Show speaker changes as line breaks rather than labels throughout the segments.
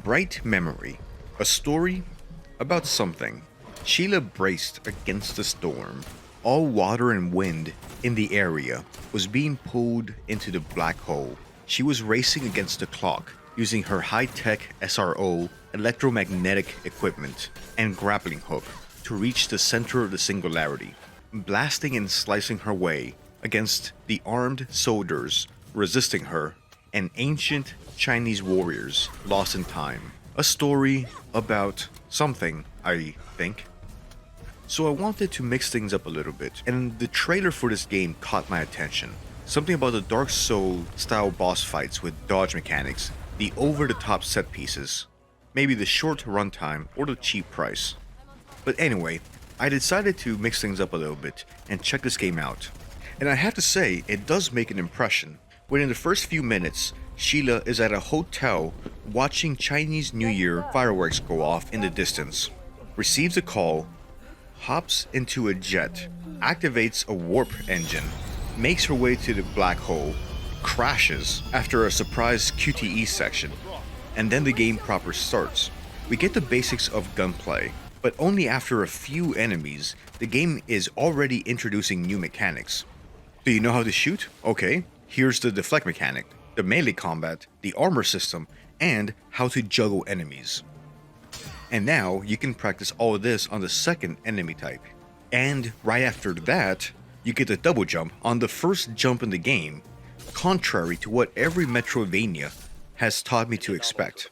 Bright memory. A story about something. Sheila braced against the storm. All water and wind in the area was being pulled into the black hole. She was racing against the clock, using her high-tech SRO electromagnetic equipment and grappling hook to reach the center of the singularity, blasting and slicing her way against the armed soldiers resisting her and ancient Chinese warriors lost in time. A story about something, I think. So I wanted to mix things up a little bit, and the trailer for this game caught my attention. Something about the Dark Souls style boss fights with dodge mechanics, the over-the-top set pieces, maybe the short runtime or the cheap price. But anyway, I decided to mix things up a little bit and check this game out. And I have to say, it does make an impression. Within the first few minutes, Sheila is at a hotel watching Chinese New Year fireworks go off in the distance, receives a call, hops into a jet, activates a warp engine, makes her way to the black hole, crashes after a surprise QTE section, and then the game proper starts. We get the basics of gunplay, but only after a few enemies, the game is already introducing new mechanics. Do you know how to shoot? Okay, here's the deflect mechanic, the melee combat, the armor system, and how to juggle enemies. And now you can practice all of this on the second enemy type. And right after that, you get a double jump on the first jump in the game, contrary to what every Metroidvania has taught me to expect.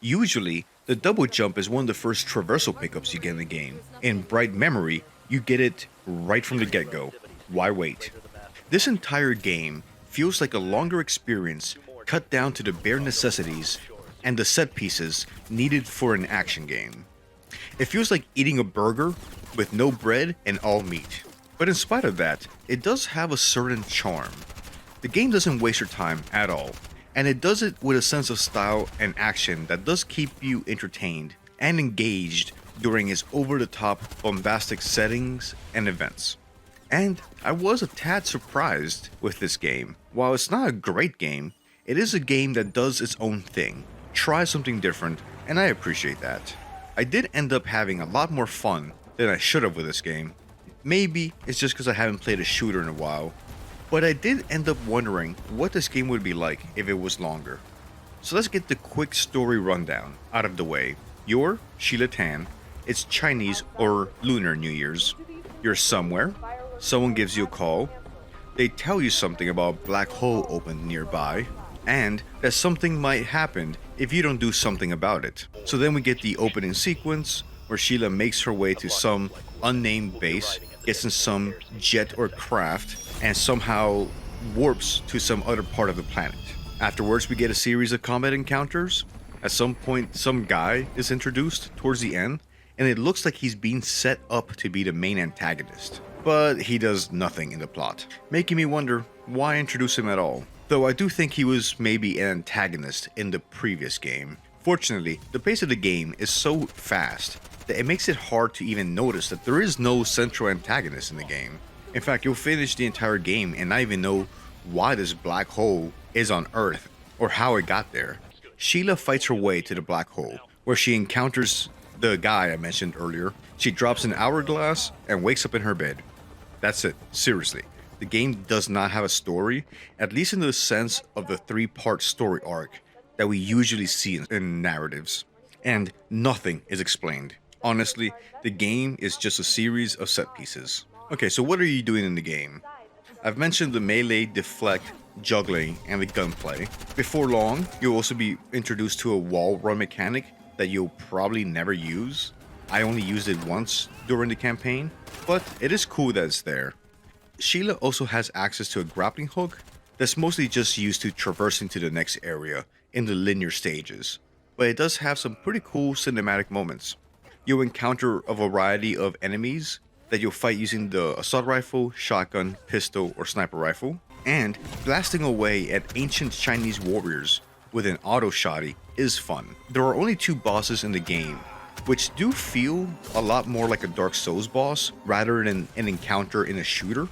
Usually, the double jump is one of the first traversal pickups you get in the game. In Bright Memory, you get it right from the get-go. Why wait? This entire game feels like a longer experience cut down to the bare necessities and the set pieces needed for an action game. It feels like eating a burger with no bread and all meat. But in spite of that, it does have a certain charm. The game doesn't waste your time at all, and it does it with a sense of style and action that does keep you entertained and engaged during its over-the-top bombastic settings and events. And I was a tad surprised with this game. While it's not a great game, it is a game that does its own thing, tries something different, and I appreciate that. I did end up having a lot more fun than I should have with this game. Maybe it's just because I haven't played a shooter in a while, but I did end up wondering what this game would be like if it was longer. So let's get the quick story rundown out of the way. You're Sheila Tan. It's Chinese or Lunar New Year's. You're somewhere. Someone gives you a call. They tell you something about a black hole open nearby, and that something might happen if you don't do something about it. So then we get the opening sequence where Sheila makes her way to some unnamed base, gets in some jet or craft, and somehow warps to some other part of the planet. Afterwards, we get a series of combat encounters. At some point, some guy is introduced towards the end, and it looks like he's being set up to be the main antagonist. But he does nothing in the plot, making me wonder why introduce him at all. Though I do think he was maybe an antagonist in the previous game. Fortunately, the pace of the game is so fast that it makes it hard to even notice that there is no central antagonist in the game. In fact, you'll finish the entire game and not even know why this black hole is on Earth or how it got there. Sheila fights her way to the black hole, where she encounters the guy I mentioned earlier. She drops an hourglass and wakes up in her bed. That's it, seriously. The game does not have a story, at least in the sense of the three-part story arc that we usually see in narratives. And nothing is explained. Honestly, the game is just a series of set pieces. Okay, so what are you doing in the game? I've mentioned the melee, deflect, juggling, and the gunplay. Before long, you'll also be introduced to a wall run mechanic that you'll probably never use. I only used it once during the campaign, but it is cool that it's there. Sheila also has access to a grappling hook that's mostly just used to traversing to the next area in the linear stages, but it does have some pretty cool cinematic moments. You'll encounter a variety of enemies that you'll fight using the assault rifle, shotgun, pistol, or sniper rifle, and blasting away at ancient Chinese warriors with an auto shotty is fun. There are only 2 bosses in the game, which do feel a lot more like a Dark Souls boss rather than an encounter in a shooter,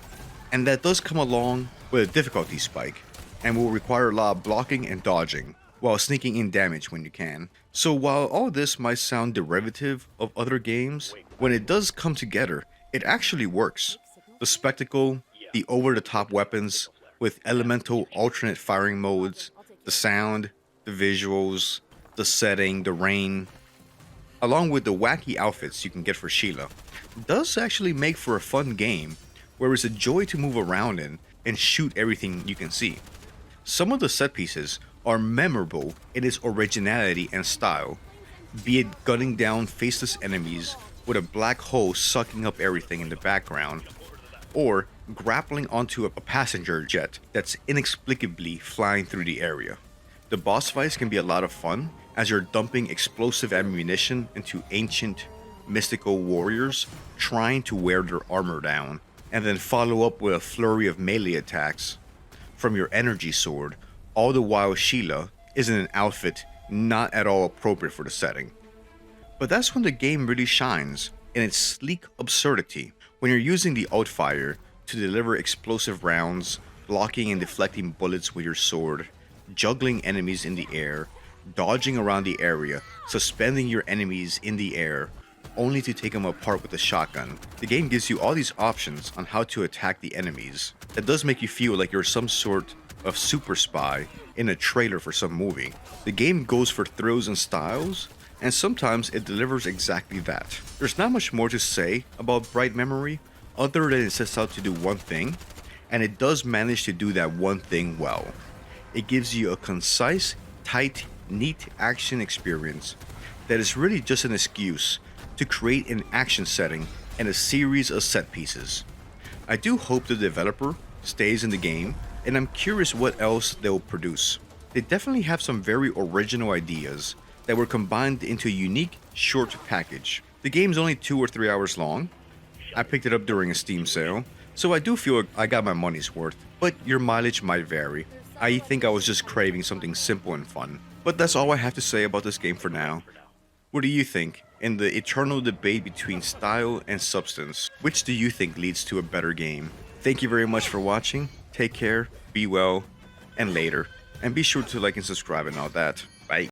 and that does come along with a difficulty spike and will require a lot of blocking and dodging. while sneaking in damage when you can. So while all this might sound derivative of other games, when it does come together, it actually works. The spectacle, the over-the-top weapons with elemental alternate firing modes, the sound, the visuals, the setting, the rain, along with the wacky outfits you can get for Sheila, does actually make for a fun game where it's a joy to move around in and shoot everything you can see. Some of the set pieces are memorable in its originality and style, be it gunning down faceless enemies with a black hole sucking up everything in the background, or grappling onto a passenger jet that's inexplicably flying through the area. The boss fights can be a lot of fun as you're dumping explosive ammunition into ancient, mystical warriors trying to wear their armor down, and then follow up with a flurry of melee attacks from your energy sword, all the while Sheila is in an outfit not at all appropriate for the setting. But that's when the game really shines in its sleek absurdity, when you're using the alt fire to deliver explosive rounds, blocking and deflecting bullets with your sword, juggling enemies in the air, dodging around the area, suspending your enemies in the air, only to take them apart with a shotgun. The game gives you all these options on how to attack the enemies. That does make you feel like you're some sort of super spy in a trailer for some movie. The game goes for thrills and styles, and sometimes it delivers exactly that. There's not much more to say about Bright Memory other than it sets out to do one thing, and it does manage to do that one thing well. It gives you a concise, tight, neat action experience that is really just an excuse to create an action setting and a series of set pieces. I do hope the developer stays in the game, and I'm curious what else they'll produce. They definitely have some very original ideas that were combined into a unique, short package. The game's only 2 or 3 hours long. I picked it up during a Steam sale, so I do feel I got my money's worth, but your mileage might vary. I think I was just craving something simple and fun. But that's all I have to say about this game for now. What do you think? In the eternal debate between style and substance, which do you think leads to a better game? Thank you very much for watching. Take care, be well, and later. And be sure to like and subscribe and all that.